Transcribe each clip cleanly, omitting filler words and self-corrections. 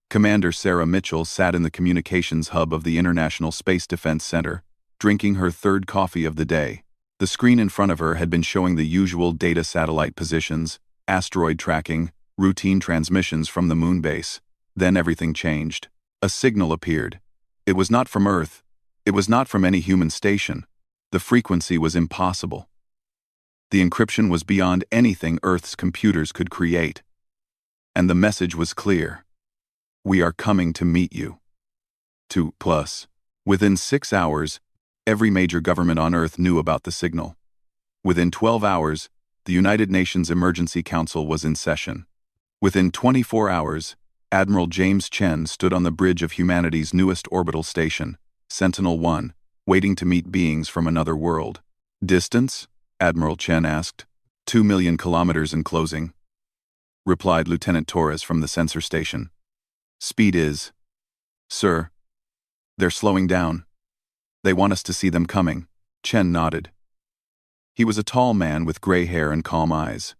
Commander Sarah Mitchell sat in the communications hub of the International Space Defense Center, drinking her third coffee of the day. The screen in front of her had been showing the usual data satellite positions, asteroid tracking, routine transmissions from the moon base. Then everything changed. A signal appeared. It was not from Earth. It was not from any human station. The frequency was impossible. The encryption was beyond anything Earth's computers could create. And the message was clear. We are coming to meet you. 2+. Within 6 hours, every major government on Earth knew about the signal. Within 12 hours, the United Nations Emergency Council was in session. Within 24 hours, Admiral James Chen stood on the bridge of humanity's newest orbital station, Sentinel-1, waiting to meet beings from another world. Distance? Admiral Chen asked. 2 million kilometers in closing, replied Lieutenant Torres from the sensor station. Speed is... Sir, they're slowing down. They want us to see them coming. Chen nodded. He was a tall man with gray hair and calm eyes.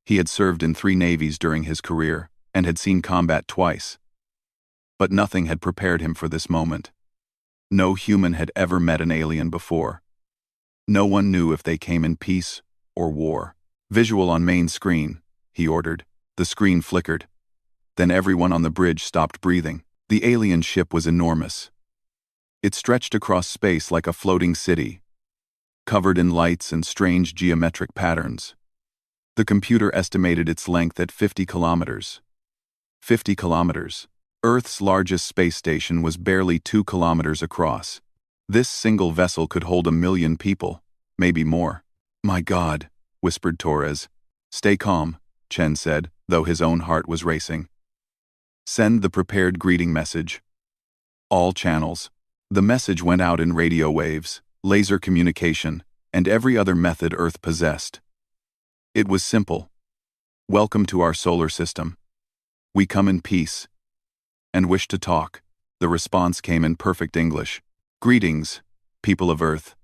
He had served in 3 navies during his career and had seen combat twice. But nothing had prepared him for this moment. No human had ever met an alien before. No one knew if they came in peace or war. Visual on main screen, he ordered. The screen flickered. Then everyone on the bridge stopped breathing. The alien ship was enormous. It stretched across space like a floating city, covered in lights and strange geometric patterns. The computer estimated its length at 50 kilometers. 50 kilometers. Earth's largest space station was barely 2 kilometers across. This single vessel could hold 1 million people, maybe more. My God, whispered Torres. Stay calm, Chen said, though his own heart was racing. Send the prepared greeting message. All channels. The message went out in radio waves, laser communication, and every other method Earth possessed. It was simple. Welcome to our solar system. We come in peace and wish to talk. The response came in perfect English. Greetings, people of Earth.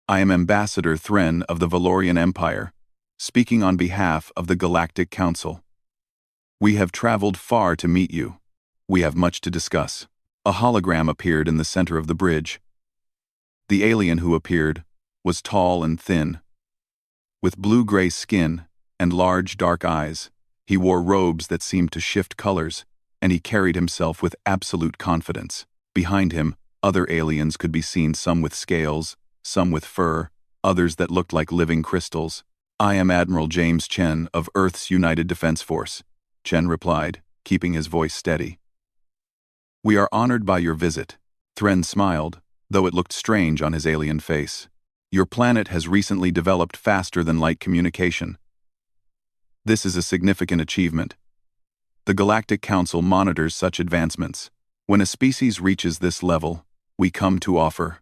I am Ambassador Thren of the Valorian Empire, speaking on behalf of the Galactic Council. We have traveled far to meet you. We have much to discuss. A hologram appeared in the center of the bridge. The alien who appeared was tall and thin. With blue-gray skin and large dark eyes, he wore robes that seemed to shift colors, and he carried himself with absolute confidence. Behind him, other aliens could be seen, some with scales, some with fur, others that looked like living crystals. I am Admiral James Chen of Earth's United Defense Force, Chen replied, keeping his voice steady. We are honored by your visit. Thren smiled, though it looked strange on his alien face. Your planet has recently developed faster than light communication. This is a significant achievement. The Galactic Council monitors such advancements. When a species reaches this level, we come to offer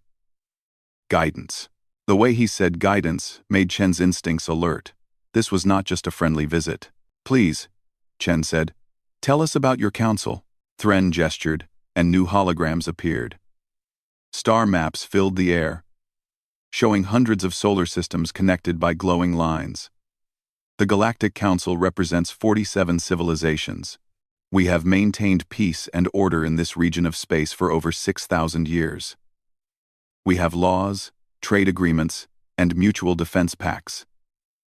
guidance. The way he said guidance made Chen's instincts alert. This was not just a friendly visit. Please, Chen said, tell us about your council. Thren gestured, and new holograms appeared. Star maps filled the air, showing hundreds of solar systems connected by glowing lines. The Galactic Council represents 47 civilizations. We have maintained peace and order in this region of space for over 6,000 years. We have laws, trade agreements, and mutual defense pacts.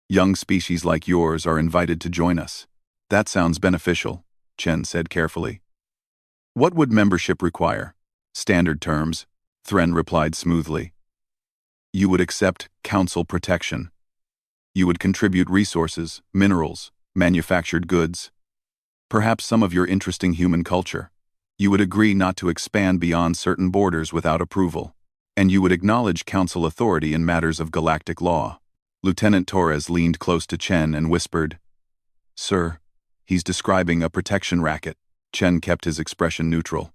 Young species like yours are invited to join us. That sounds beneficial, Chen said carefully. What would membership require? Standard terms, Thren replied smoothly. You would accept council protection. You would contribute resources, minerals, manufactured goods, perhaps some of your interesting human culture. You would agree not to expand beyond certain borders without approval. And you would acknowledge council authority in matters of galactic law. Lieutenant Torres leaned close to Chen and whispered, Sir, he's describing a protection racket. Chen kept his expression neutral.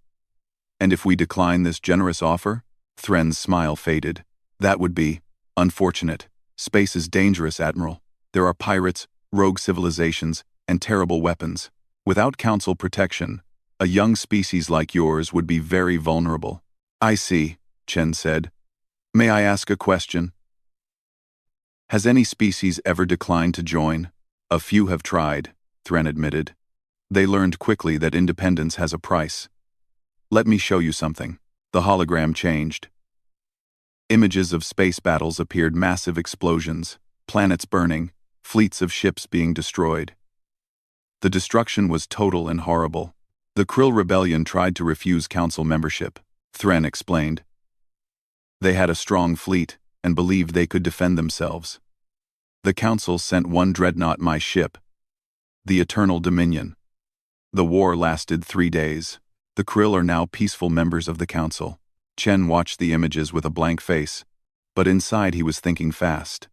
And if we decline this generous offer? Thren's smile faded. That would be unfortunate. Space is dangerous, Admiral. There are pirates, rogue civilizations, and terrible weapons. Without council protection, a young species like yours would be very vulnerable. I see, Chen said. May I ask a question? Has any species ever declined to join? A few have tried, Thren admitted. They learned quickly that independence has a price. Let me show you something. The hologram changed. Images of space battles appeared, massive explosions, planets burning, fleets of ships being destroyed. The destruction was total and horrible. The Krill Rebellion tried to refuse council membership, Thren explained. They had a strong fleet and believed they could defend themselves. The council sent one dreadnought, my ship, the Eternal Dominion. The war lasted 3 days. The Krill are now peaceful members of the council. Chen watched the images with a blank face, but inside he was thinking fast.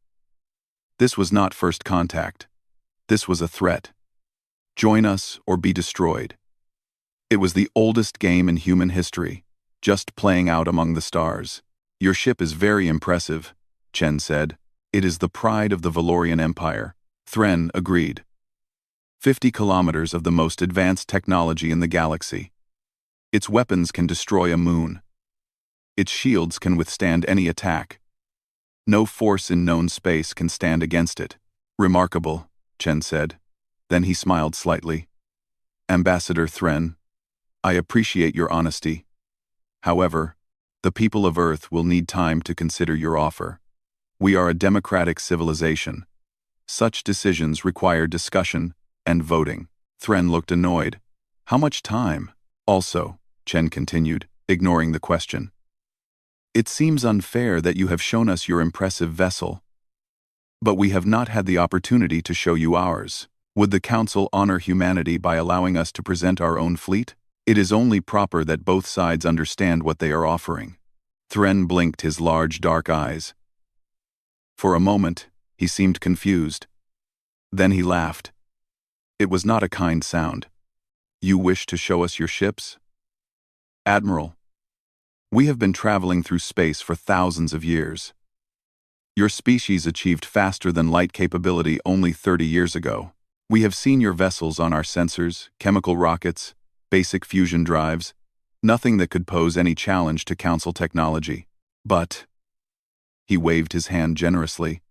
This was not first contact. This was a threat. Join us or be destroyed. It was the oldest game in human history, just playing out among the stars. Your ship is very impressive, Chen said. It is the pride of the Valorian Empire. Thren agreed. 50 kilometers of the most advanced technology in the galaxy. Its weapons can destroy a moon. Its shields can withstand any attack. No force in known space can stand against it. Remarkable, Chen said. Then he smiled slightly. Ambassador Thren, I appreciate your honesty. However, the people of Earth will need time to consider your offer. We are a democratic civilization. Such decisions require discussion and voting. Thren looked annoyed. How much time? Also, Chen continued, ignoring the question. It seems unfair that you have shown us your impressive vessel, but we have not had the opportunity to show you ours. Would the Council honor humanity by allowing us to present our own fleet? It is only proper that both sides understand what they are offering. Thren blinked his large dark eyes. For a moment, he seemed confused. Then he laughed. It was not a kind sound. You wish to show us your ships? Admiral, we have been traveling through space for thousands of years. Your species achieved faster than light capability only 30 years ago. We have seen your vessels on our sensors, chemical rockets, basic fusion drives, nothing that could pose any challenge to Council technology. But, he waved his hand generously,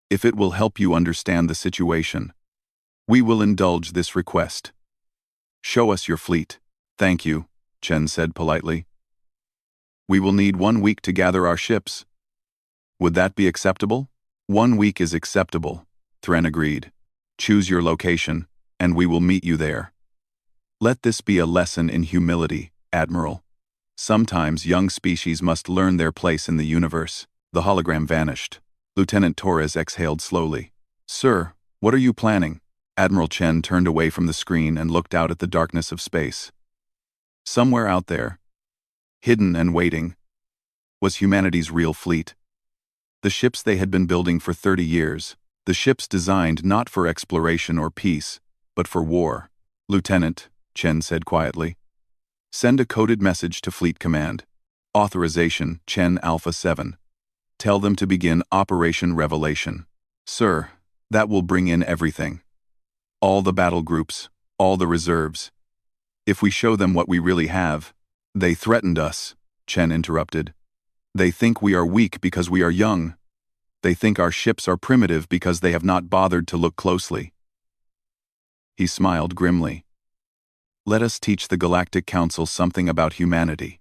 if it will help you understand the situation, we will indulge this request. Show us your fleet. Thank you, Chen said politely. We will need 1 week to gather our ships. Would that be acceptable? 1 week is acceptable, Thren agreed. Choose your location, and we will meet you there. Let this be a lesson in humility, Admiral. Sometimes young species must learn their place in the universe. The hologram vanished. Lieutenant Torres exhaled slowly. Sir, what are you planning? Admiral Chen turned away from the screen and looked out at the darkness of space. Somewhere out there, hidden and waiting, was humanity's real fleet. The ships they had been building for 30 years, the ships designed not for exploration or peace, but for war. Lieutenant, Chen said quietly, send a coded message to Fleet Command. Authorization, Chen Alpha 7. Tell them to begin Operation Revelation. Sir, that will bring in everything. All the battle groups, all the reserves. If we show them what we really have. They threatened us, Chen interrupted. They think we are weak because we are young. They think our ships are primitive because they have not bothered to look closely. He smiled grimly. Let us teach the Galactic Council something about humanity.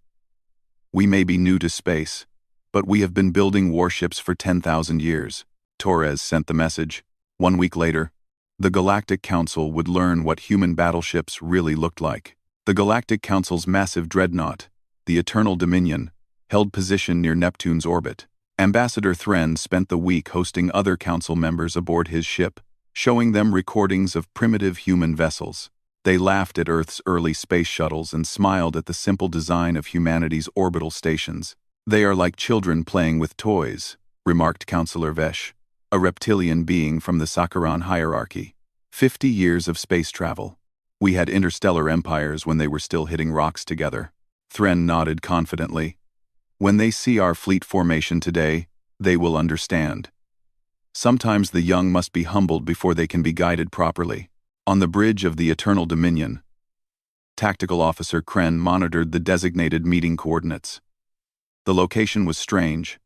We may be new to space, but we have been building warships for 10,000 years. Torres sent the message. 1 week later, the Galactic Council would learn what human battleships really looked like. The Galactic Council's massive dreadnought, the Eternal Dominion, held position near Neptune's orbit. Ambassador Thren spent the week hosting other council members aboard his ship, showing them recordings of primitive human vessels. They laughed at Earth's early space shuttles and smiled at the simple design of humanity's orbital stations. They are like children playing with toys, remarked Councillor Vesh, a reptilian being from the Sakaran hierarchy. 50 years of space travel. We had interstellar empires when they were still hitting rocks together. Thren nodded confidently. When they see our fleet formation today, they will understand. Sometimes the young must be humbled before they can be guided properly. On the bridge of the Eternal Dominion, Tactical Officer Kren monitored the designated meeting coordinates. The location was strange.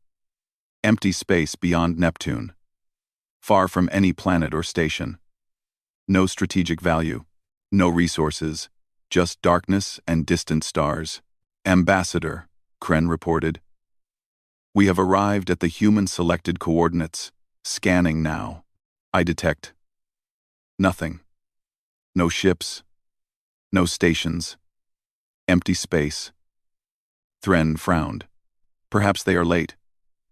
Empty space beyond Neptune. Far from any planet or station. No strategic value. No resources, just darkness and distant stars. Ambassador, Kren reported. We have arrived at the human-selected coordinates. Scanning now. I detect nothing. No ships. No stations. Empty space. Thren frowned. Perhaps they are late.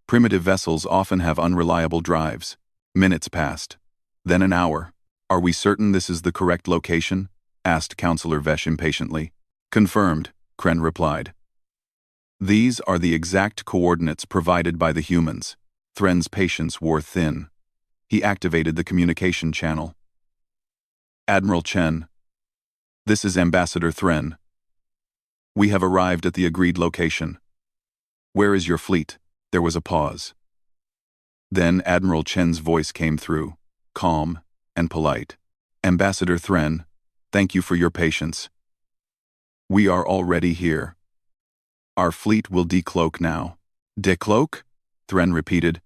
Primitive vessels often have unreliable drives. Minutes passed. Then an hour. Are we certain this is the correct location? Asked Counselor Vesh impatiently. Confirmed, Kren replied. These are the exact coordinates provided by the humans. Thren's patience wore thin. He activated the communication channel. Admiral Chen. This is Ambassador Thren. We have arrived at the agreed location. Where is your fleet? There was a pause. Then Admiral Chen's voice came through, calm and polite. Ambassador Thren, thank you for your patience. We are already here. Our fleet will decloak now. Decloak? Thren repeated.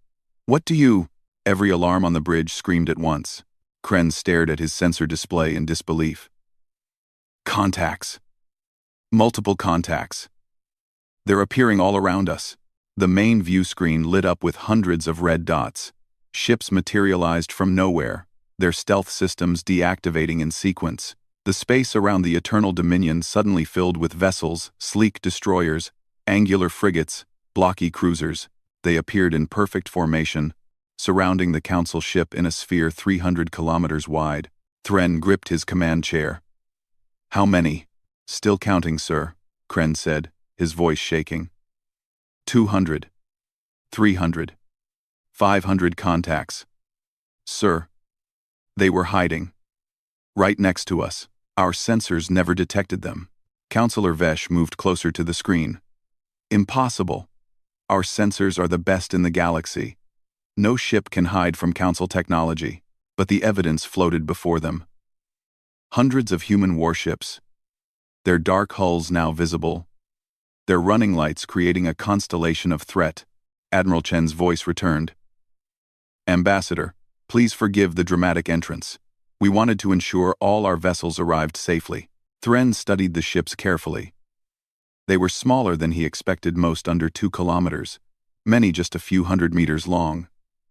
What do you? Every alarm on the bridge screamed at once. Kren stared at his sensor display in disbelief. Contacts. Multiple contacts. They're appearing all around us. The main view screen lit up with hundreds of red dots. Ships materialized from nowhere, their stealth systems deactivating in sequence. The space around the Eternal Dominion suddenly filled with vessels, sleek destroyers, angular frigates, blocky cruisers. They appeared in perfect formation, surrounding the Council ship in a sphere 300 kilometers wide. Thren gripped his command chair. How many? Still counting, sir, Kren said, his voice shaking. 200. 300. 500 contacts. Sir. They were hiding. Right next to us. Our sensors never detected them. Counselor Vesh moved closer to the screen. Impossible. Our sensors are the best in the galaxy. No ship can hide from Council technology, but the evidence floated before them. Hundreds of human warships. Their dark hulls now visible. Their running lights creating a constellation of threat. Admiral Chen's voice returned. Ambassador, please forgive the dramatic entrance. We wanted to ensure all our vessels arrived safely. Thren studied the ships carefully. They were smaller than he expected, most under 2 kilometers, many just a few hundred meters long.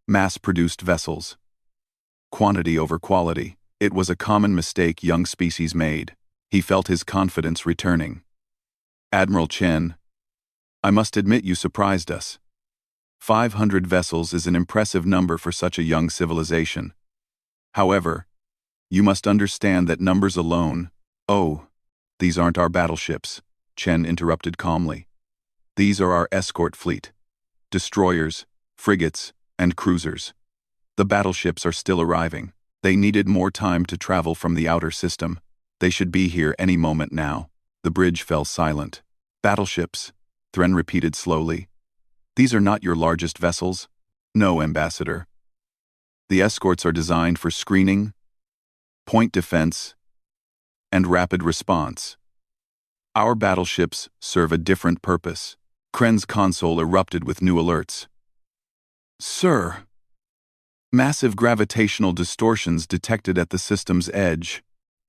Mass-produced vessels. Quantity over quality. It was a common mistake young species made. He felt his confidence returning. Admiral Chen, I must admit you surprised us. 500 vessels is an impressive number for such a young civilization. However, you must understand that numbers alone— Oh, these aren't our battleships, Chen interrupted calmly. These are our escort fleet. Destroyers, frigates, and cruisers. The battleships are still arriving. They needed more time to travel from the outer system. They should be here any moment now. The bridge fell silent. Battleships, Thren repeated slowly. These are not your largest vessels? No, Ambassador. The escorts are designed for screening, point defense, and rapid response. Our battleships serve a different purpose. Kren's console erupted with new alerts. Sir! Massive gravitational distortions detected at the system's edge.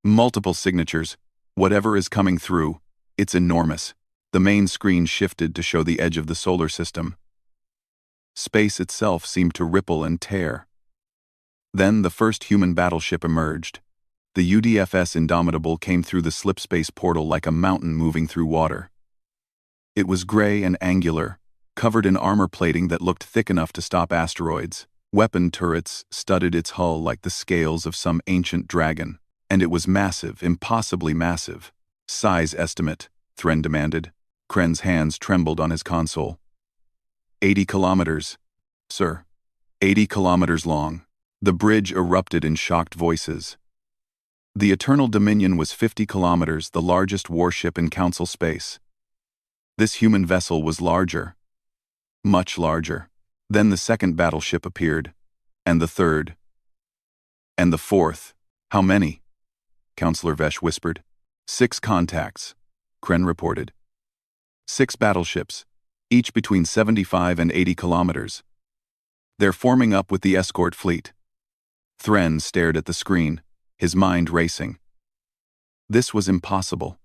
Multiple signatures. Whatever is coming through, it's enormous. The main screen shifted to show the edge of the solar system. Space itself seemed to ripple and tear. Then the first human battleship emerged. The UDFS Indomitable came through the slipspace portal like a mountain moving through water. It was gray and angular, covered in armor plating that looked thick enough to stop asteroids. Weapon turrets studded its hull like the scales of some ancient dragon. And it was massive, impossibly massive. Size estimate, Thren demanded. Kren's hands trembled on his console. 80 kilometers, sir. 80 kilometers long. The bridge erupted in shocked voices. The Eternal Dominion was 50 kilometers, the largest warship in Council space. This human vessel was larger. Much larger. Then the second battleship appeared. And the third. And the fourth. How many? Counselor Vesh whispered. 6 contacts, Kren reported. 6 battleships, each between 75 and 80 kilometers. They're forming up with the escort fleet. Thren stared at the screen, his mind racing. This was impossible.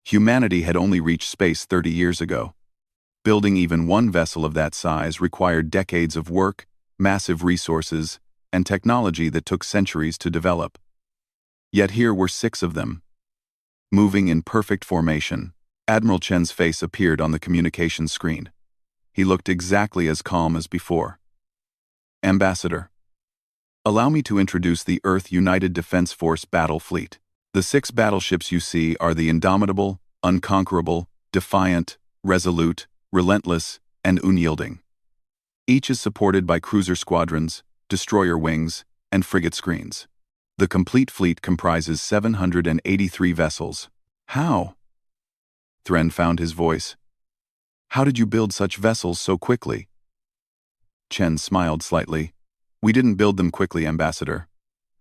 Humanity had only reached space 30 years ago. Building even one vessel of that size required decades of work, massive resources, and technology that took centuries to develop. Yet here were 6 of them, moving in perfect formation. Admiral Chen's face appeared on the communications screen. He looked exactly as calm as before. Ambassador, allow me to introduce the Earth United Defense Force battle fleet. The 6 battleships you see are the indomitable, unconquerable, defiant, resolute, relentless, and unyielding. Each is supported by cruiser squadrons, destroyer wings, and frigate screens. The complete fleet comprises 783 vessels. How? Thren found his voice. How did you build such vessels so quickly? Chen smiled slightly. We didn't build them quickly, Ambassador.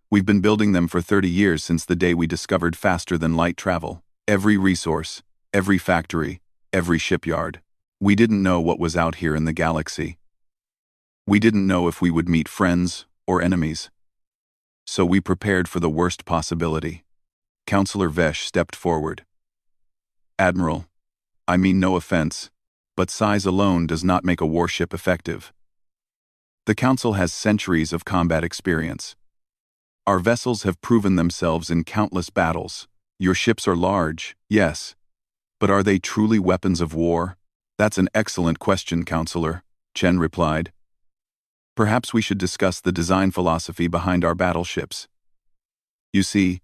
We've been building them for 30 years since the day we discovered faster-than-light travel. Every resource, every factory, every shipyard. We didn't know what was out here in the galaxy. We didn't know if we would meet friends or enemies. So we prepared for the worst possibility. Counselor Vesh stepped forward. Admiral, I mean no offense, but size alone does not make a warship effective. The Council has centuries of combat experience. Our vessels have proven themselves in countless battles. Your ships are large, yes. But are they truly weapons of war? That's an excellent question, Counselor, Chen replied. Perhaps we should discuss the design philosophy behind our battleships. You see,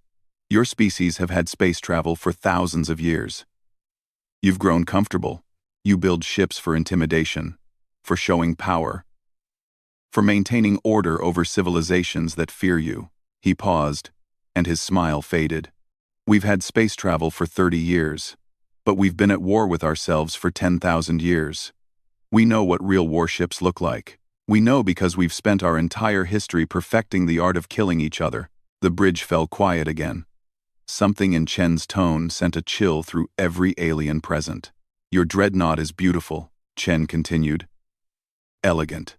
your species have had space travel for thousands of years. You've grown comfortable. You build ships for intimidation, for showing power, for maintaining order over civilizations that fear you. He paused, and his smile faded. We've had space travel for 30 years, but we've been at war with ourselves for 10,000 years. We know what real warships look like. We know because we've spent our entire history perfecting the art of killing each other. The bridge fell quiet again. Something in Chen's tone sent a chill through every alien present. Your dreadnought is beautiful, Chen continued. Elegant.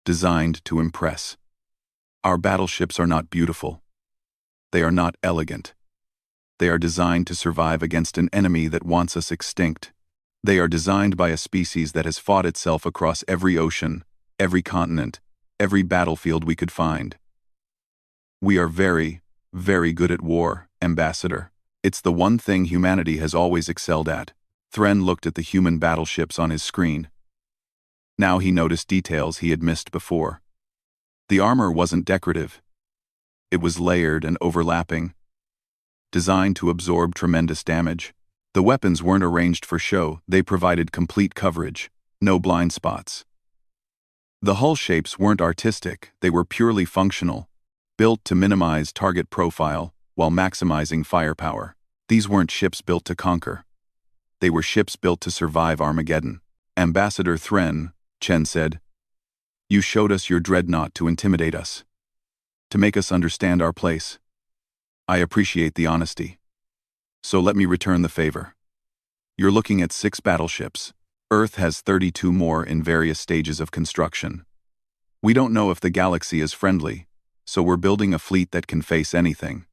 Designed to impress. Our battleships are not beautiful. They are not elegant. They are designed to survive against an enemy that wants us extinct. They are designed by a species that has fought itself across every ocean, every continent, every battlefield we could find. We are very, very good at war, Ambassador. It's the one thing humanity has always excelled at. Thren looked at the human battleships on his screen. Now he noticed details he had missed before. The armor wasn't decorative. It was layered and overlapping, designed to absorb tremendous damage. The weapons weren't arranged for show, they provided complete coverage, no blind spots. The hull shapes weren't artistic, they were purely functional, built to minimize target profile while maximizing firepower. These weren't ships built to conquer. They were ships built to survive Armageddon. Ambassador Thren, Chen said, you showed us your dreadnought to intimidate us, to make us understand our place. I appreciate the honesty. So let me return the favor. You're looking at 6 battleships. Earth has 32 more in various stages of construction. We don't know if the galaxy is friendly, so we're building a fleet that can face anything.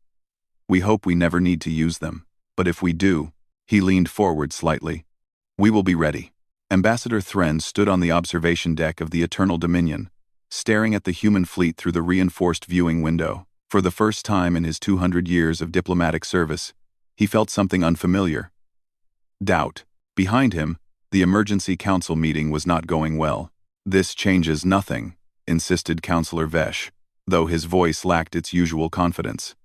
We hope we never need to use them, but if we do, he leaned forward slightly. We will be ready. Ambassador Thren stood on the observation deck of the Eternal Dominion, staring at the human fleet through the reinforced viewing window. For the first time in his 200 years of diplomatic service, he felt something unfamiliar. Doubt. Behind him, the emergency council meeting was not going well. This changes nothing, insisted Counselor Vesh, though his voice lacked its usual confidence.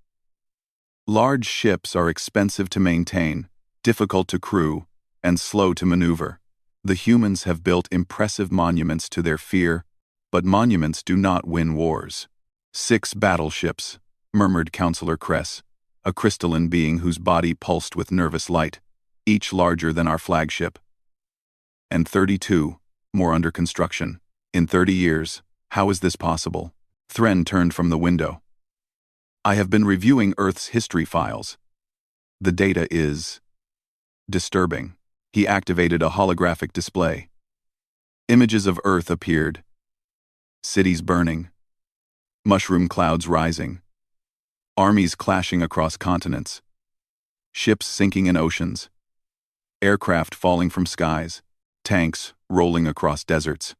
Large ships are expensive to maintain, difficult to crew, and slow to maneuver. The humans have built impressive monuments to their fear, but monuments do not win wars. 6 battleships, murmured Counselor Kress, a crystalline being whose body pulsed with nervous light, each larger than our flagship. And 32, more under construction. In 30 years, how is this possible? Thren turned from the window. I have been reviewing Earth's history files. The data is disturbing. He activated a holographic display. Images of Earth appeared. Cities burning. Mushroom clouds rising. Armies clashing across continents. ships sinking in oceans, aircraft falling from skies, tanks rolling across deserts.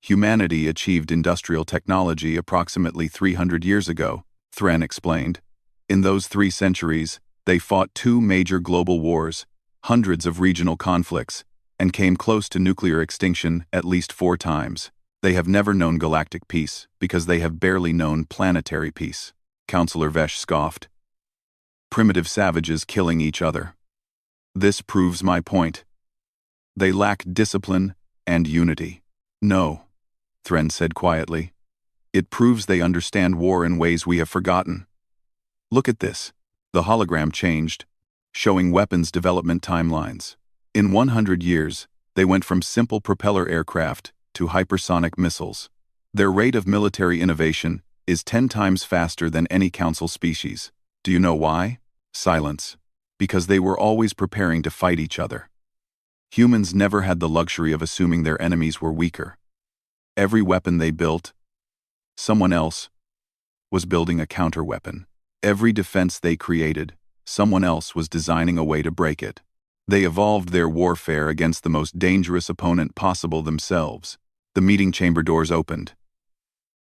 Humanity achieved industrial technology approximately 300 years ago, Thren explained. In those 3 centuries, they fought 2 major global wars, hundreds of regional conflicts, and came close to nuclear extinction at least 4 times. They have never known galactic peace because they have barely known planetary peace. Counselor Vesh scoffed. Primitive savages killing each other. This proves my point. They lack discipline and unity. No, Thren said quietly. It proves they understand war in ways we have forgotten. Look at this. The hologram changed, showing weapons development timelines. In 100 years, they went from simple propeller aircraft to hypersonic missiles. Their rate of military innovation is 10 times faster than any council species. Do you know why? Silence. Because they were always preparing to fight each other. Humans never had the luxury of assuming their enemies were weaker. Every weapon they built, someone else was building a counter-weapon. Every defense they created, someone else was designing a way to break it. They evolved their warfare against the most dangerous opponent possible themselves. The meeting chamber doors opened.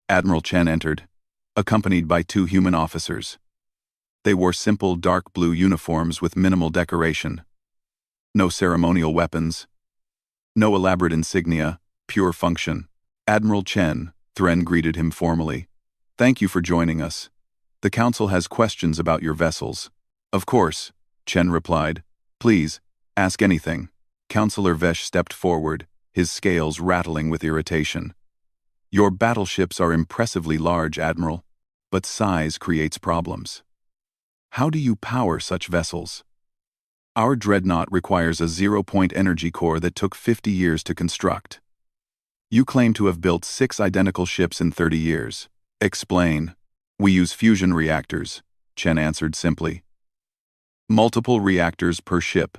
Admiral Chen entered, accompanied by 2 human officers. They wore simple dark blue uniforms with minimal decoration. No ceremonial weapons. No elaborate insignia, pure function. Admiral Chen, Thren greeted him formally. Thank you for joining us. The Council has questions about your vessels. Of course, Chen replied. Please, ask anything. Counselor Vesh stepped forward, his scales rattling with irritation. Your battleships are impressively large, Admiral, but size creates problems. How do you power such vessels? Our dreadnought requires a 0-point energy core that took 50 years to construct. You claim to have built 6 identical ships in 30 years. Explain. We use fusion reactors, Chen answered simply. Multiple reactors per ship.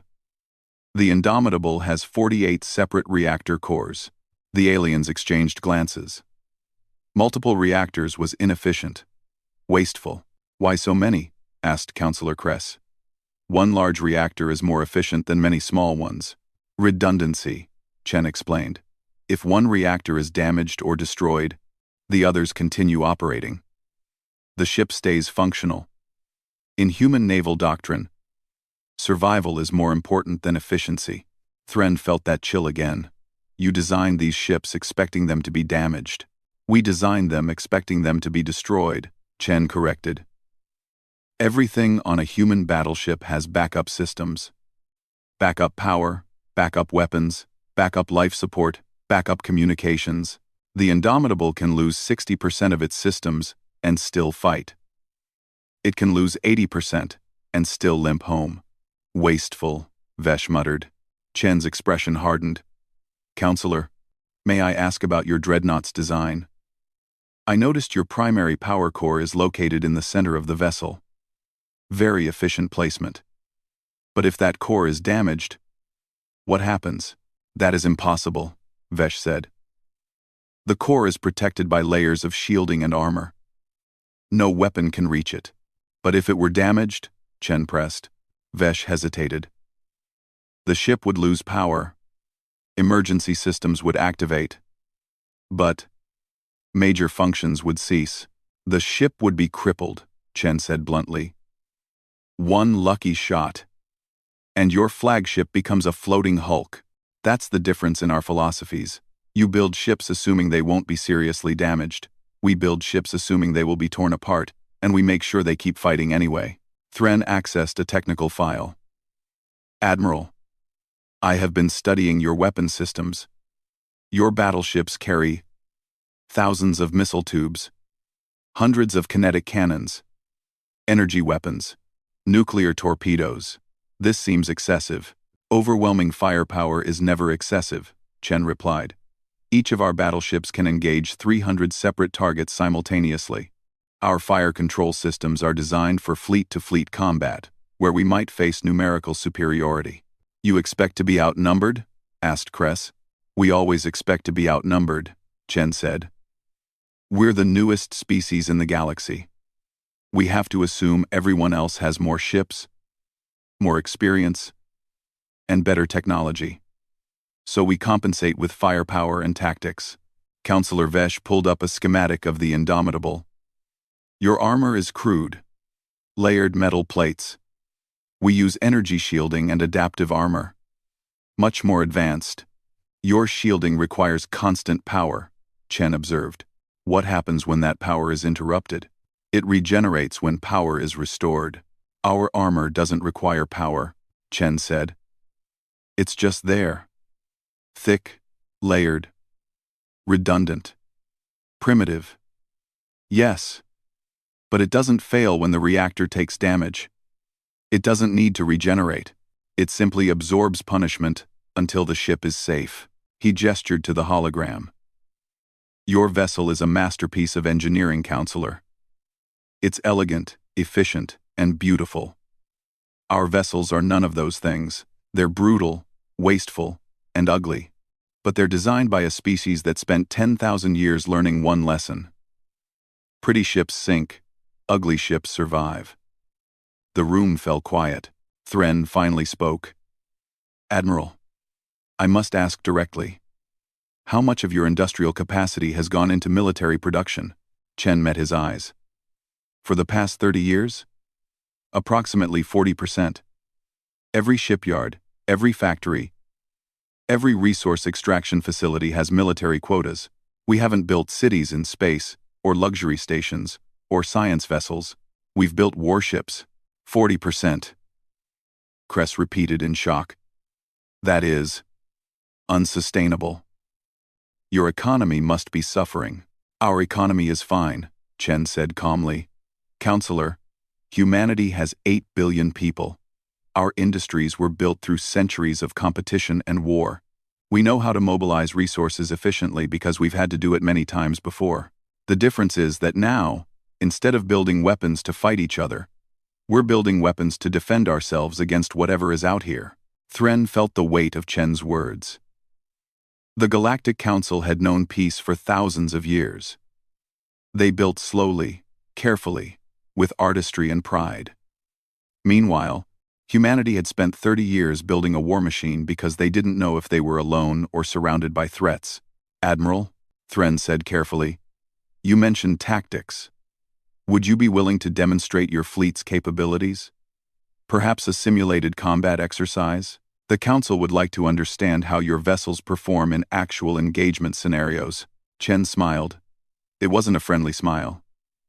The Indomitable has 48 separate reactor cores. The aliens exchanged glances. Multiple reactors was inefficient. Wasteful. Why so many? Asked Counselor Kress. One large reactor is more efficient than many small ones. Redundancy, Chen explained. If one reactor is damaged or destroyed, the others continue operating. The ship stays functional. In human naval doctrine, survival is more important than efficiency. Thren felt that chill again. You designed these ships expecting them to be damaged. We designed them expecting them to be destroyed, Chen corrected. Everything on a human battleship has backup systems. Backup power, backup weapons, backup life support, backup communications. The Indomitable can lose 60% of its systems and still fight. It can lose 80% and still limp home. Wasteful, Vesh muttered. Chen's expression hardened. Counselor, may I ask about your dreadnought's design? I noticed your primary power core is located in the center of the vessel. Very efficient placement. But if that core is damaged, what happens? That is impossible, Vesh said. The core is protected by layers of shielding and armor. No weapon can reach it. But if it were damaged, Chen pressed. Vesh hesitated. The ship would lose power. Emergency systems would activate. But major functions would cease. The ship would be crippled, Chen said bluntly. One lucky shot. And your flagship becomes a floating hulk. That's the difference in our philosophies. You build ships assuming they won't be seriously damaged. We build ships assuming they will be torn apart, and we make sure they keep fighting anyway. Thren accessed a technical file. Admiral, I have been studying your weapon systems. Your battleships carry thousands of missile tubes, hundreds of kinetic cannons, energy weapons, nuclear torpedoes. This seems excessive. Overwhelming firepower is never excessive, Chen replied. Each of our battleships can engage 300 separate targets simultaneously. Our fire control systems are designed for fleet-to-fleet combat, where we might face numerical superiority. You expect to be outnumbered? Asked Kress. We always expect to be outnumbered, Chen said. We're the newest species in the galaxy. We have to assume everyone else has more ships, more experience, and better technology. So we compensate with firepower and tactics. Counselor Vesh pulled up a schematic of the Indomitable. Your armor is crude. Layered metal plates. We use energy shielding and adaptive armor. Much more advanced. Your shielding requires constant power, Chen observed. What happens when that power is interrupted? It regenerates when power is restored. Our armor doesn't require power, Chen said. It's just there. Thick, layered, redundant, primitive. Yes. But it doesn't fail when the reactor takes damage. It doesn't need to regenerate. It simply absorbs punishment until the ship is safe. He gestured to the hologram. Your vessel is a masterpiece of engineering, Counselor. It's elegant, efficient, and beautiful. Our vessels are none of those things. They're brutal, wasteful, and ugly. But they're designed by a species that spent 10,000 years learning one lesson. Pretty ships sink, ugly ships survive. The room fell quiet. Thren finally spoke. Admiral, I must ask directly. How much of your industrial capacity has gone into military production? Chen met his eyes. For the past 30 years? Approximately 40%. Every shipyard, every factory, every resource extraction facility has military quotas. We haven't built cities in space, or luxury stations, or science vessels. We've built warships. 40%. Kress repeated in shock. That is unsustainable. Your economy must be suffering. Our economy is fine, Chen said calmly. Counselor, humanity has 8 billion people. Our industries were built through centuries of competition and war. We know how to mobilize resources efficiently because we've had to do it many times before. The difference is that now, instead of building weapons to fight each other, we're building weapons to defend ourselves against whatever is out here. Thren felt the weight of Chen's words. The Galactic Council had known peace for thousands of years. They built slowly, carefully, with artistry and pride. Meanwhile, humanity had spent 30 years building a war machine because they didn't know if they were alone or surrounded by threats. Admiral, Thren said carefully, you mentioned tactics. Would you be willing to demonstrate your fleet's capabilities? Perhaps a simulated combat exercise? The Council would like to understand how your vessels perform in actual engagement scenarios. Chen smiled. It wasn't a friendly smile.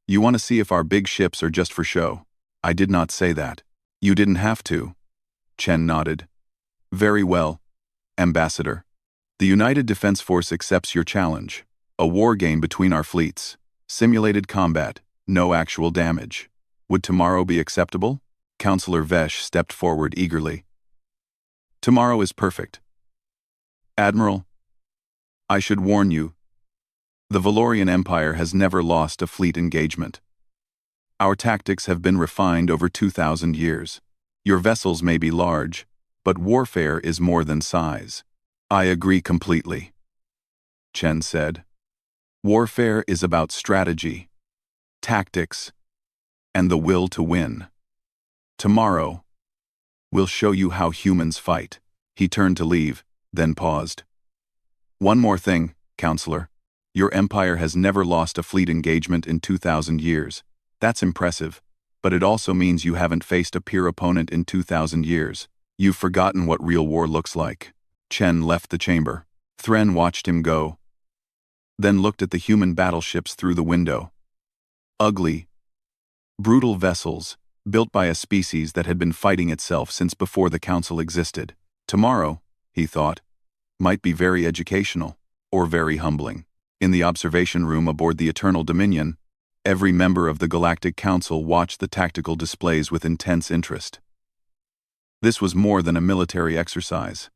You want to see if our big ships are just for show. I did not say that. You didn't have to. Chen nodded. Very well, Ambassador. The United Defense Force accepts your challenge. A war game between our fleets. Simulated combat. No actual damage. Would tomorrow be acceptable? Counselor Vesh stepped forward eagerly. Tomorrow is perfect. Admiral, I should warn you. The Valorian Empire has never lost a fleet engagement. Our tactics have been refined over 2,000 years. Your vessels may be large, but warfare is more than size. I agree completely, Chen said. Warfare is about strategy, tactics, and the will to win. Tomorrow, we'll show you how humans fight. He turned to leave, then paused. One more thing, Counselor. Your empire has never lost a fleet engagement in 2,000 years. That's impressive, but it also means you haven't faced a peer opponent in 2,000 years. You've forgotten what real war looks like. Chen left the chamber. Thren watched him go, then looked at the human battleships through the window. Ugly, brutal vessels, built by a species that had been fighting itself since before the Council existed. Tomorrow, he thought, might be very educational, or very humbling. In the observation room aboard the Eternal Dominion, every member of the Galactic Council watched the tactical displays with intense interest. This was more than a military exercise.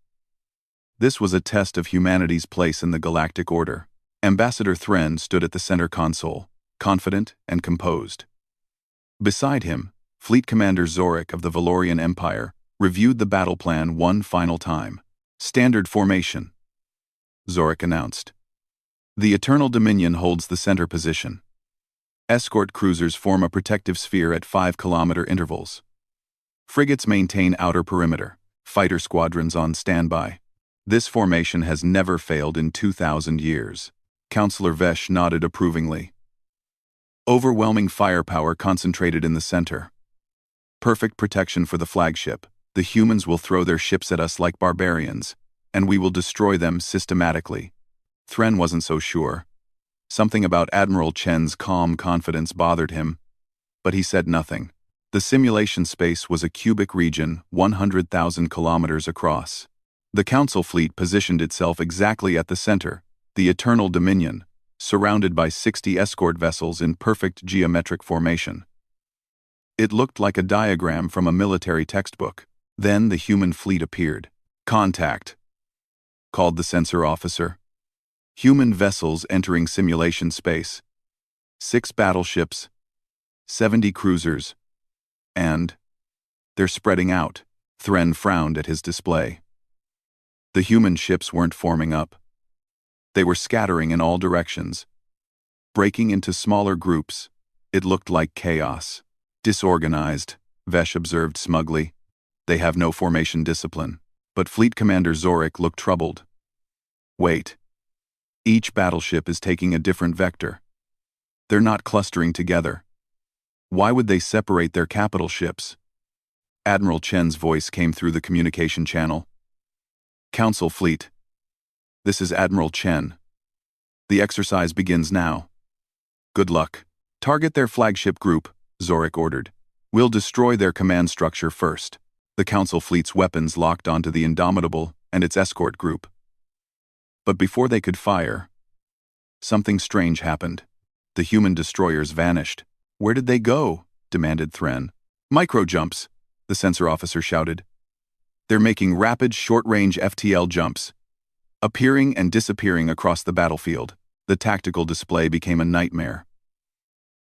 This was a test of humanity's place in the galactic order. Ambassador Thren stood at the center console, confident and composed. Beside him, Fleet Commander Zorik of the Valorian Empire reviewed the battle plan one final time. Standard formation, Zorik announced. The Eternal Dominion holds the center position. Escort cruisers form a protective sphere at 5-kilometer intervals. Frigates maintain outer perimeter. Fighter squadrons on standby. This formation has never failed in 2,000 years. Counselor Vesh nodded approvingly. Overwhelming firepower concentrated in the center. Perfect protection for the flagship. The humans will throw their ships at us like barbarians, and we will destroy them systematically. Thren wasn't so sure. Something about Admiral Chen's calm confidence bothered him, but he said nothing. The simulation space was a cubic region 100,000 kilometers across. The Council fleet positioned itself exactly at the center, the Eternal Dominion, surrounded by 60 escort vessels in perfect geometric formation. It looked like a diagram from a military textbook. Then the human fleet appeared. "Contact," called the sensor officer. Human vessels entering simulation space. 6 battleships, 70 cruisers, and they're spreading out. Thren frowned at his display. The human ships weren't forming up. They were scattering in all directions, breaking into smaller groups. It looked like chaos. "Disorganized," Vesh observed smugly. "They have no formation discipline." But Fleet Commander Zorik looked troubled. "Wait. Each battleship is taking a different vector. They're not clustering together. Why would they separate their capital ships?" Admiral Chen's voice came through the communication channel. "Council Fleet. This is Admiral Chen. The exercise begins now. Good luck. Target their flagship group," Zorik ordered. "We'll destroy their command structure first." The Council fleet's weapons locked onto the Indomitable and its escort group. But before they could fire, something strange happened. The human destroyers vanished. "Where did they go?" demanded Thren. "Micro-jumps," the sensor officer shouted. "They're making rapid, short-range FTL jumps, appearing and disappearing across the battlefield." The tactical display became a nightmare.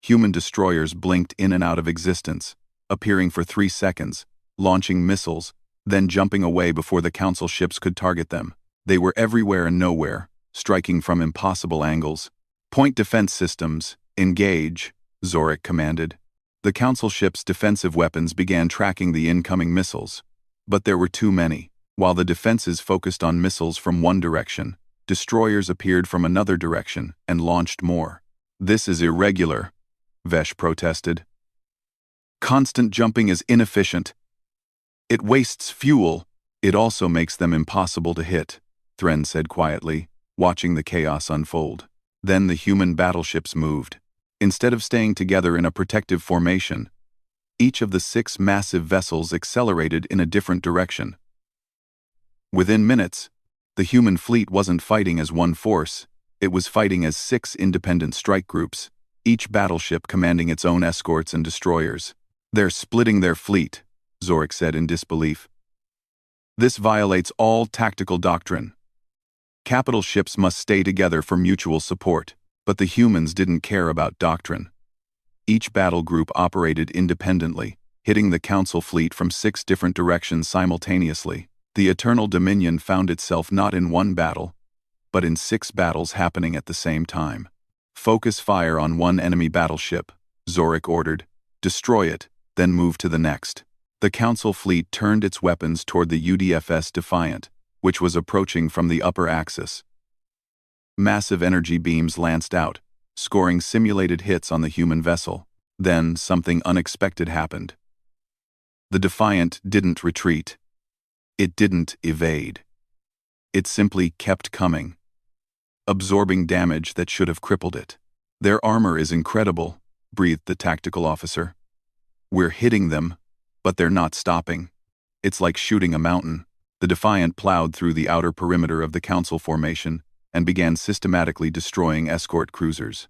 Human destroyers blinked in and out of existence, appearing for 3 seconds, launching missiles, then jumping away before the Council ships could target them. They were everywhere and nowhere, striking from impossible angles. "Point defense systems, engage," Zorik commanded. The Council ships' defensive weapons began tracking the incoming missiles. But there were too many. While the defenses focused on missiles from one direction, destroyers appeared from another direction and launched more. "This is irregular," Vesh protested. "Constant jumping is inefficient. It wastes fuel. It also makes them impossible to hit," Thren said quietly, watching the chaos unfold. Then the human battleships moved. Instead of staying together in a protective formation, each of the 6 massive vessels accelerated in a different direction. Within minutes, the human fleet wasn't fighting as one force, it was fighting as 6 independent strike groups, each battleship commanding its own escorts and destroyers. "They're splitting their fleet," Zorik said in disbelief. "This violates all tactical doctrine. Capital ships must stay together for mutual support." But the humans didn't care about doctrine. Each battle group operated independently, hitting the Council fleet from 6 different directions simultaneously. The Eternal Dominion found itself not in one battle, but in 6 battles happening at the same time. "Focus fire on one enemy battleship," Zorik ordered. "Destroy it, then move to the next." The Council fleet turned its weapons toward the UDFS Defiant, which was approaching from the upper axis. Massive energy beams lanced out, scoring simulated hits on the human vessel. Then something unexpected happened. The Defiant didn't retreat. It didn't evade. It simply kept coming, absorbing damage that should have crippled it. "Their armor is incredible," breathed the tactical officer. "We're hitting them, but they're not stopping. It's like shooting a mountain." The Defiant plowed through the outer perimeter of the Council formation and began systematically destroying escort cruisers.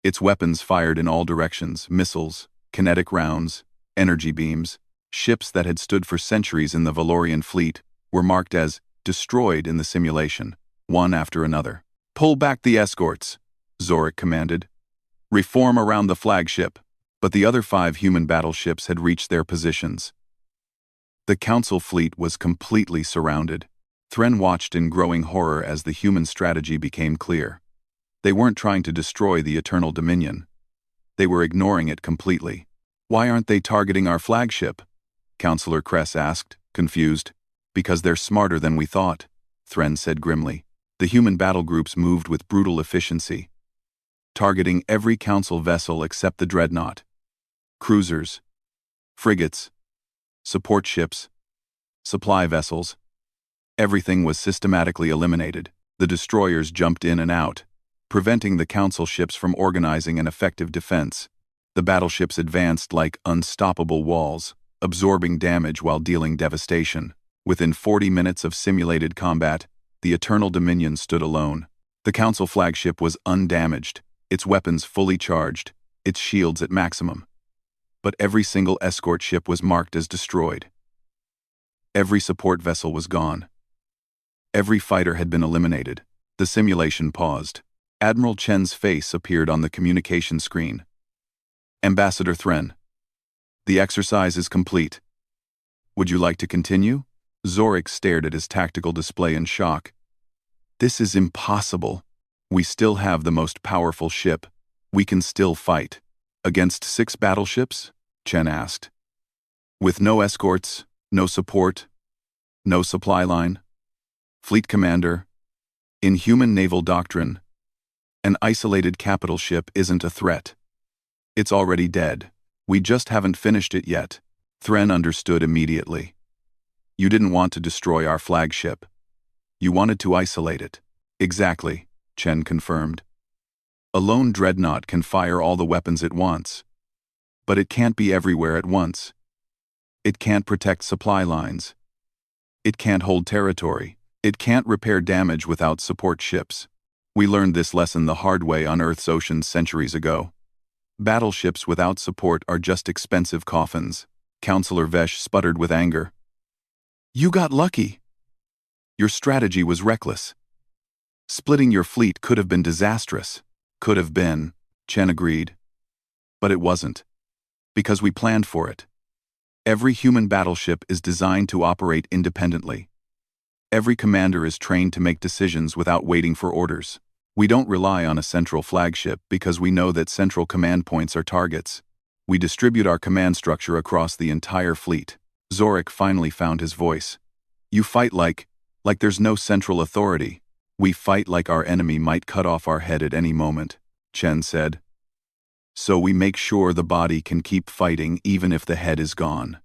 Its weapons fired in all directions: missiles, kinetic rounds, energy beams. Ships that had stood for centuries in the Valorian fleet were marked as destroyed in the simulation, one after another. "Pull back the escorts," Zorik commanded. "Reform around the flagship." But the other 5 human battleships had reached their positions. The Council fleet was completely surrounded. Thren watched in growing horror as the human strategy became clear. They weren't trying to destroy the Eternal Dominion. They were ignoring it completely. "Why aren't they targeting our flagship?" Counselor Kress asked, confused. Because they're smarter than we thought, Thren said grimly. The human battle groups moved with brutal efficiency, targeting every council vessel except the dreadnought. Cruisers, frigates, support ships, supply vessels. Everything was systematically eliminated. The destroyers jumped in and out, preventing the council ships from organizing an effective defense. The battleships advanced like unstoppable walls, absorbing damage while dealing devastation. Within 40 minutes of simulated combat, the Eternal Dominion stood alone. The council flagship was undamaged, its weapons fully charged, its shields at maximum. But every single escort ship was marked as destroyed. Every support vessel was gone. Every fighter had been eliminated. The simulation paused. Admiral Chen's face appeared on the communication screen. Ambassador Thren, the exercise is complete. Would you like to continue? Zorik stared at his tactical display in shock. This is impossible. We still have the most powerful ship. We can still fight. Against 6 battleships? Chen asked. With no escorts, no support, no supply line? Fleet commander, in human naval doctrine, an isolated capital ship isn't a threat. It's already dead. We just haven't finished it yet. Thren understood immediately. You didn't want to destroy our flagship. You wanted to isolate it. Exactly, Chen confirmed. A lone dreadnought can fire all the weapons it wants. But it can't be everywhere at once. It can't protect supply lines. It can't hold territory. It can't repair damage without support ships. We learned this lesson the hard way on Earth's oceans centuries ago. Battleships without support are just expensive coffins. Counselor Vesh sputtered with anger. You got lucky. Your strategy was reckless. Splitting your fleet could have been disastrous. Could have been, Chen agreed. But it wasn't. Because we planned for it. Every human battleship is designed to operate independently. Every commander is trained to make decisions without waiting for orders. We don't rely on a central flagship because we know that central command points are targets. We distribute our command structure across the entire fleet. Zorik finally found his voice. You fight like there's no central authority. We fight like our enemy might cut off our head at any moment, Chen said. So we make sure the body can keep fighting even if the head is gone.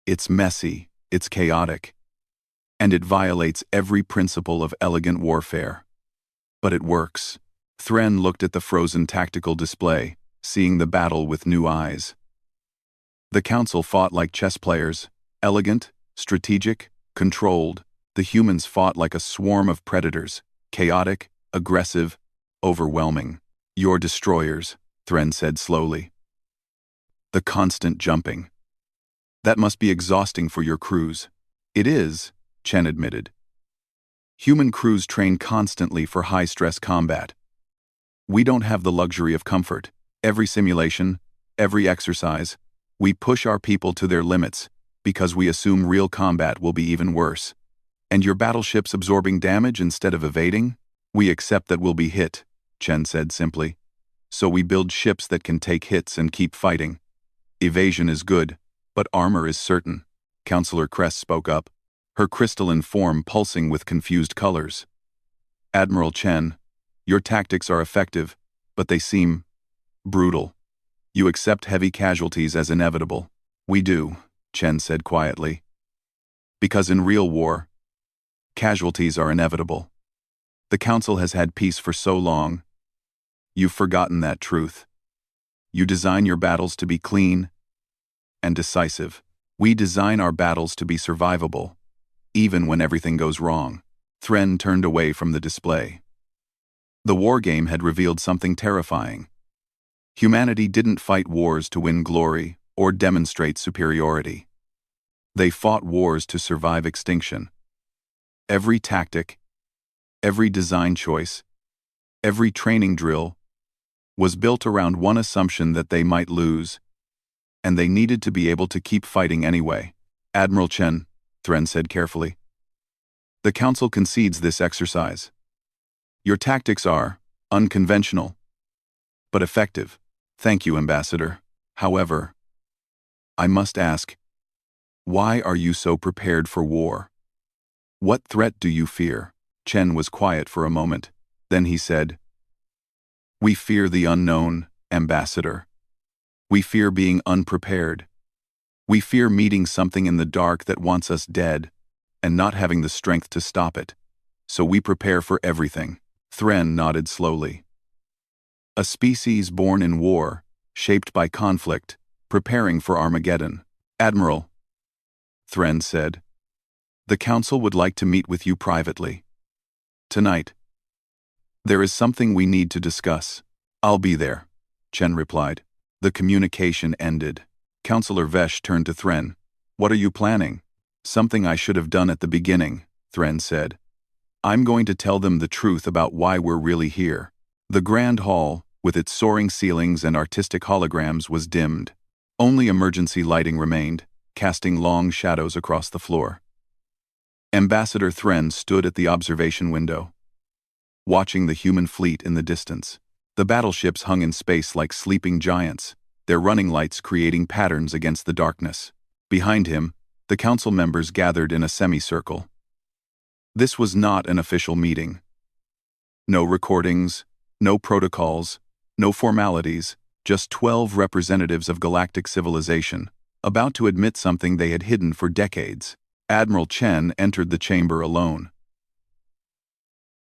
It's messy, it's chaotic, and it violates every principle of elegant warfare. But it works. Thren looked at the frozen tactical display, seeing the battle with new eyes. The council fought like chess players, elegant, strategic, controlled. The humans fought like a swarm of predators, chaotic, aggressive, overwhelming. Your destroyers, Thren said slowly. The constant jumping. That must be exhausting for your crews. It is, Chen admitted. Human crews train constantly for high-stress combat. We don't have the luxury of comfort. Every simulation, every exercise, we push our people to their limits because we assume real combat will be even worse. And your battleships absorbing damage instead of evading? We accept that we'll be hit, Chen said simply. So we build ships that can take hits and keep fighting. Evasion is good, but armor is certain. Counselor Kress spoke up, her crystalline form pulsing with confused colors. Admiral Chen, your tactics are effective, but they seem brutal. You accept heavy casualties as inevitable. We do, Chen said quietly. Because in real war, casualties are inevitable. The Council has had peace for so long. You've forgotten that truth. You design your battles to be clean and decisive. We design our battles to be survivable, even when everything goes wrong. Thren turned away from the display. The war game had revealed something terrifying. Humanity didn't fight wars to win glory or demonstrate superiority. They fought wars to survive extinction. Every tactic, every design choice, every training drill was built around one assumption that they might lose, and they needed to be able to keep fighting anyway. Admiral Chen, Thren said carefully. The Council concedes this exercise. Your tactics are unconventional, but effective. Thank you, Ambassador. However, I must ask, Why are you so prepared for war? What threat do you fear? Chen was quiet for a moment. Then he said, We fear the unknown, Ambassador. We fear being unprepared. We fear meeting something in the dark that wants us dead, and not having the strength to stop it. So we prepare for everything. Thren nodded slowly. A species born in war, shaped by conflict, preparing for Armageddon. Admiral, Thren said, the Council would like to meet with you privately. Tonight. There is something we need to discuss. I'll be there, Chen replied. The communication ended. Counselor Vesh turned to Thren. What are you planning? Something I should have done at the beginning, Thren said. I'm going to tell them the truth about why we're really here. The Grand Hall, with its soaring ceilings and artistic holograms, was dimmed. Only emergency lighting remained, casting long shadows across the floor. Ambassador Thren stood at the observation window, watching the human fleet in the distance. The battleships hung in space like sleeping giants, their running lights creating patterns against the darkness. Behind him, the council members gathered in a semicircle. This was not an official meeting. No recordings, no protocols, no formalities, just 12 representatives of galactic civilization, about to admit something they had hidden for decades. Admiral Chen entered the chamber alone.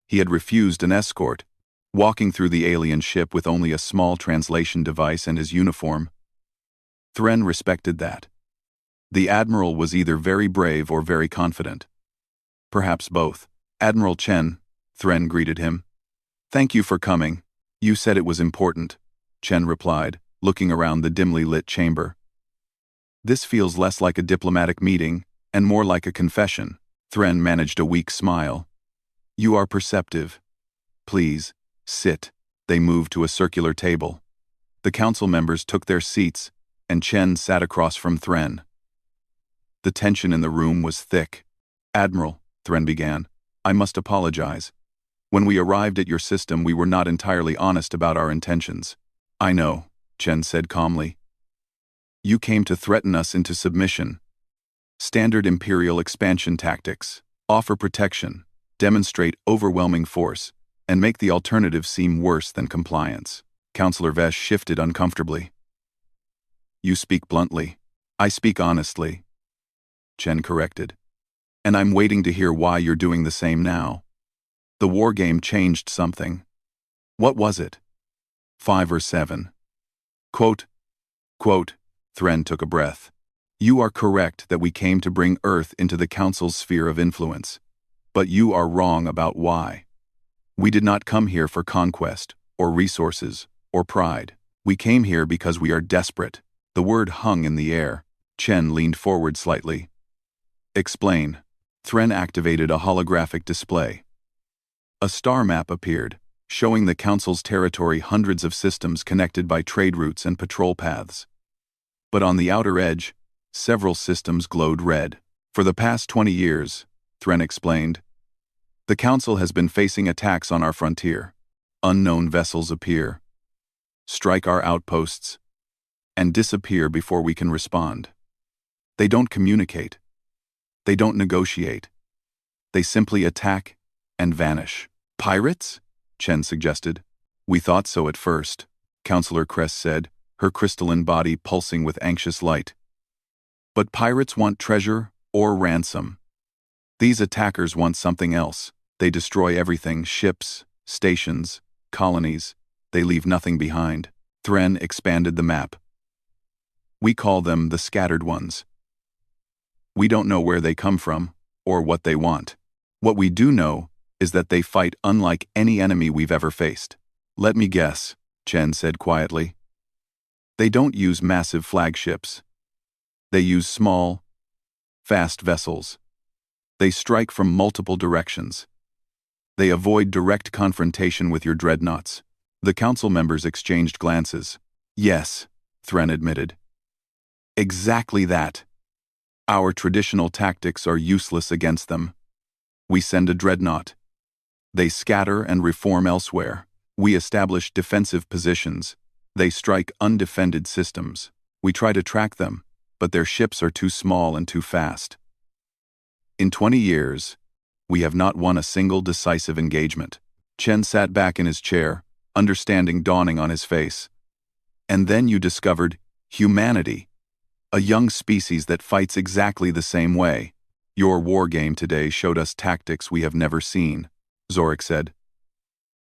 He had refused an escort, walking through the alien ship with only a small translation device and his uniform. Thren respected that. The Admiral was either very brave or very confident. Perhaps both. Admiral Chen, Thren greeted him. Thank you for coming. You said it was important, Chen replied, looking around the dimly lit chamber. This feels less like a diplomatic meeting and more like a confession. Thren managed a weak smile. You are perceptive. Please, sit. They moved to a circular table. The council members took their seats, and Chen sat across from Thren. The tension in the room was thick. Admiral, Thren began, I must apologize. When we arrived at your system, we were not entirely honest about our intentions. I know, Chen said calmly. You came to threaten us into submission. Standard Imperial expansion tactics. Offer protection, demonstrate overwhelming force, and make the alternative seem worse than compliance. Counselor Vesh shifted uncomfortably. You speak bluntly. I speak honestly, Chen corrected. And I'm waiting to hear why you're doing the same now. The war game changed something. What was it? 5 or 7. Quote, Thren took a breath. You are correct that we came to bring Earth into the Council's sphere of influence. But you are wrong about why. We did not come here for conquest, or resources, or pride. We came here because we are desperate. The word hung in the air. Chen leaned forward slightly. Explain. Thren activated a holographic display. A star map appeared, showing the Council's territory, hundreds of systems connected by trade routes and patrol paths. But on the outer edge, several systems glowed red. For the past 20 years, Thren explained, the Council has been facing attacks on our frontier. Unknown vessels appear, strike our outposts, and disappear before we can respond. They don't communicate. They don't negotiate. They simply attack and vanish. Pirates? Chen suggested. We thought so at first, Counselor Kress said, her crystalline body pulsing with anxious light. But pirates want treasure or ransom. These attackers want something else. They destroy everything, ships, stations, colonies. They leave nothing behind. Thren expanded the map. We call them the scattered ones. We don't know where they come from or what they want. What we do know is that they fight unlike any enemy we've ever faced. Let me guess, Chen said quietly. They don't use massive flagships. They use small, fast vessels. They strike from multiple directions. They avoid direct confrontation with your dreadnoughts. The council members exchanged glances. Yes, Thren admitted. Exactly that. Our traditional tactics are useless against them. We send a dreadnought. They scatter and reform elsewhere. We establish defensive positions. They strike undefended systems. We try to track them, but their ships are too small and too fast. In 20 years, we have not won a single decisive engagement. Chen sat back in his chair, understanding dawning on his face. And then you discovered humanity, a young species that fights exactly the same way. Your war game today showed us tactics we have never seen, Zorik said.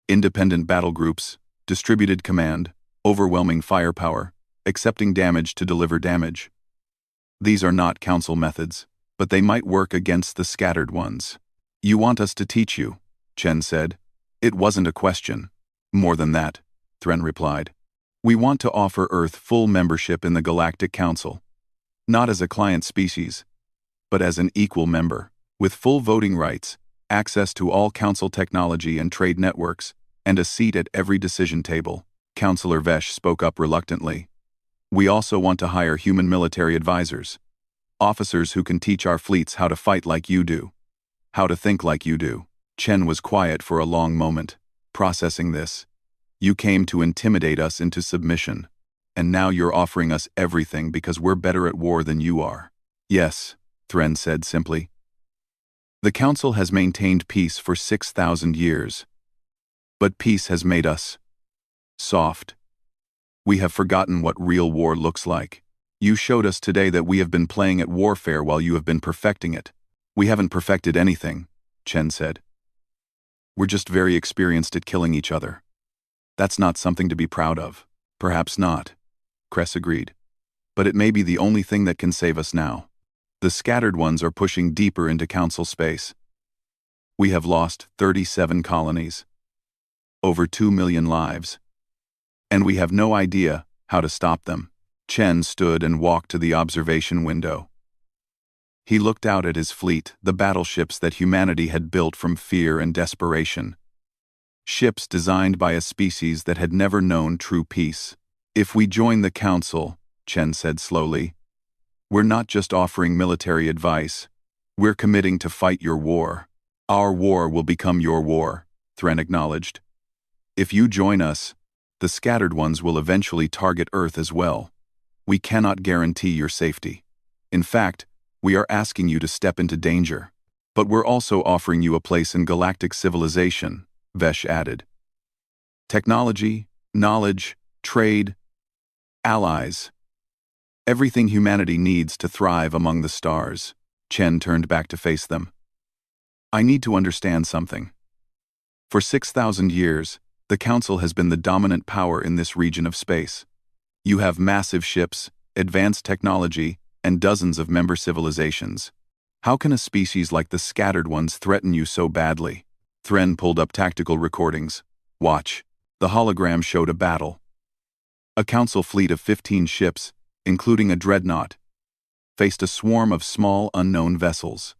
Independent battle groups, distributed command, overwhelming firepower, accepting damage to deliver damage. These are not council methods, but they might work against the scattered ones. You want us to teach you, Chen said. It wasn't a question. More than that, Thren replied. We want to offer Earth full membership in the Galactic Council. Not as a client species, but as an equal member, with full voting rights, access to all council technology and trade networks, and a seat at every decision table. Councillor Vesh spoke up reluctantly. We also want to hire human military advisors, officers who can teach our fleets how to fight like you do, how to think like you do. Chen was quiet for a long moment, processing this. You came to intimidate us into submission, and now you're offering us everything because we're better at war than you are. Yes, Thren said simply. The Council has maintained peace for 6,000 years. But peace has made us soft. We have forgotten what real war looks like. You showed us today that we have been playing at warfare while you have been perfecting it. We haven't perfected anything, Chen said. We're just very experienced at killing each other. That's not something to be proud of. Perhaps not, Kress agreed. But it may be the only thing that can save us now. The scattered ones are pushing deeper into council space. We have lost 37 colonies. Over 2 million lives. And we have no idea how to stop them. Chen stood and walked to the observation window. He looked out at his fleet, the battleships that humanity had built from fear and desperation. Ships designed by a species that had never known true peace. If we join the council, Chen said slowly, we're not just offering military advice. We're committing to fight your war. Our war will become your war, Thren acknowledged. If you join us, the scattered ones will eventually target Earth as well. We cannot guarantee your safety. In fact, we are asking you to step into danger. But we're also offering you a place in galactic civilization, Vesh added. Technology, knowledge, trade, allies. Everything humanity needs to thrive among the stars. Chen turned back to face them. I need to understand something. For 6,000 years, the Council has been the dominant power in this region of space. You have massive ships, advanced technology, and dozens of member civilizations. How can a species like the scattered ones threaten you so badly? Thren pulled up tactical recordings. Watch. The hologram showed a battle. A council fleet of 15 ships, including a dreadnought, faced a swarm of small, unknown vessels.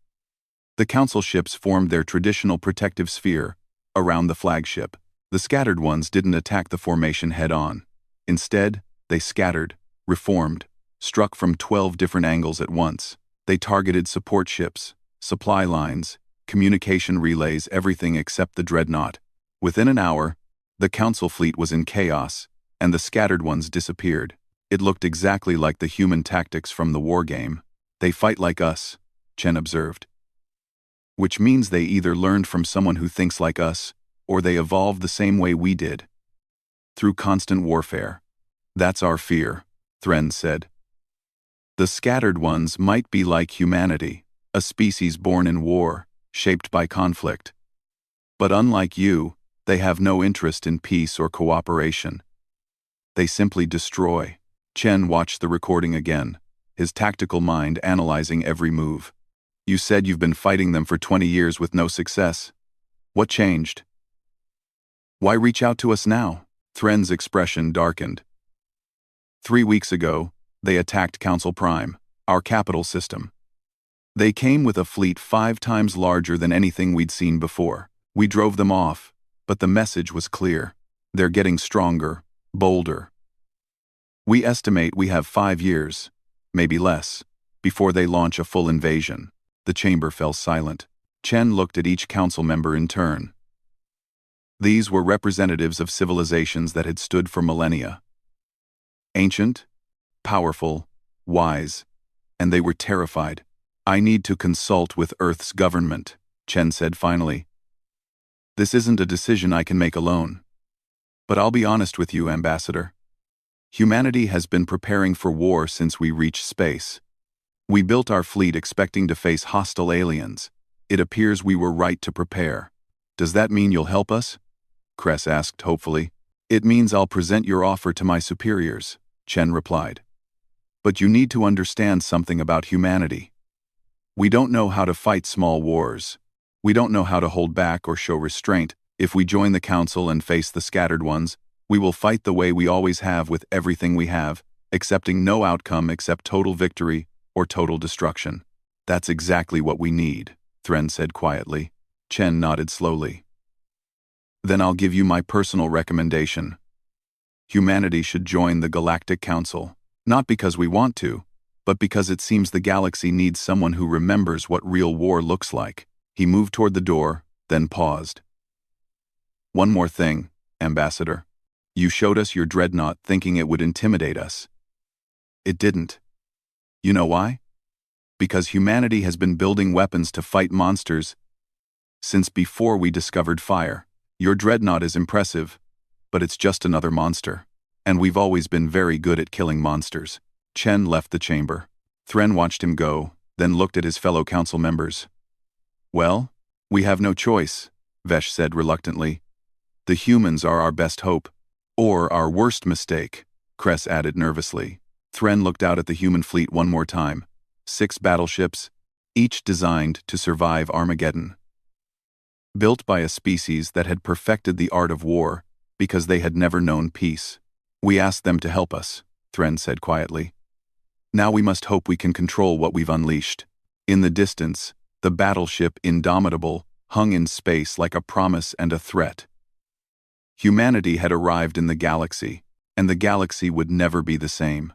The council ships formed their traditional protective sphere around the flagship. The scattered ones didn't attack the formation head-on. Instead, they scattered, reformed, struck from 12 different angles at once. They targeted support ships, supply lines, communication relays, everything except the dreadnought. Within an hour, the council fleet was in chaos, and the scattered ones disappeared. It looked exactly like the human tactics from the war game. They fight like us, Chen observed. Which means they either learned from someone who thinks like us, or they evolved the same way we did. Through constant warfare. That's our fear, Thren said. The scattered ones might be like humanity, a species born in war, shaped by conflict. But unlike you, they have no interest in peace or cooperation. They simply destroy. Chen watched the recording again, his tactical mind analyzing every move. You said you've been fighting them for 20 years with no success. What changed? Why reach out to us now? Thren's expression darkened. 3 weeks ago, they attacked Council Prime, our capital system. They came with a fleet 5 times larger than anything we'd seen before. We drove them off, but the message was clear. They're getting stronger, bolder. We estimate we have 5 years, maybe less, before they launch a full invasion. The chamber fell silent. Chen looked at each council member in turn. These were representatives of civilizations that had stood for millennia. Ancient, powerful, wise, and they were terrified. "I need to consult with Earth's government," Chen said finally. "This isn't a decision I can make alone. But I'll be honest with you, Ambassador. Humanity has been preparing for war since we reached space. We built our fleet expecting to face hostile aliens. It appears we were right to prepare. Does that mean you'll help us?" Cress asked hopefully. "It means I'll present your offer to my superiors," Chen replied. "But you need to understand something about humanity. We don't know how to fight small wars. We don't know how to hold back or show restraint. If we join the Council and face the scattered ones, we will fight the way we always have with everything we have, accepting no outcome except total victory or total destruction." "That's exactly what we need," Thren said quietly. Chen nodded slowly. "Then I'll give you my personal recommendation. Humanity should join the Galactic Council, not because we want to, but because it seems the galaxy needs someone who remembers what real war looks like." He moved toward the door, then paused. "One more thing, Ambassador. You showed us your dreadnought thinking it would intimidate us. It didn't. You know why? Because humanity has been building weapons to fight monsters since before we discovered fire. Your dreadnought is impressive, but it's just another monster. And we've always been very good at killing monsters." Chen left the chamber. Thren watched him go, then looked at his fellow council members. "Well, we have no choice," Vesh said reluctantly. "The humans are our best hope. Or our worst mistake," Cress added nervously. Thren looked out at the human fleet one more time. 6 battleships, each designed to survive Armageddon. Built by a species that had perfected the art of war because they had never known peace. "We asked them to help us," Thren said quietly. "Now we must hope we can control what we've unleashed." In the distance, the battleship Indomitable hung in space like a promise and a threat. Humanity had arrived in the galaxy, and the galaxy would never be the same.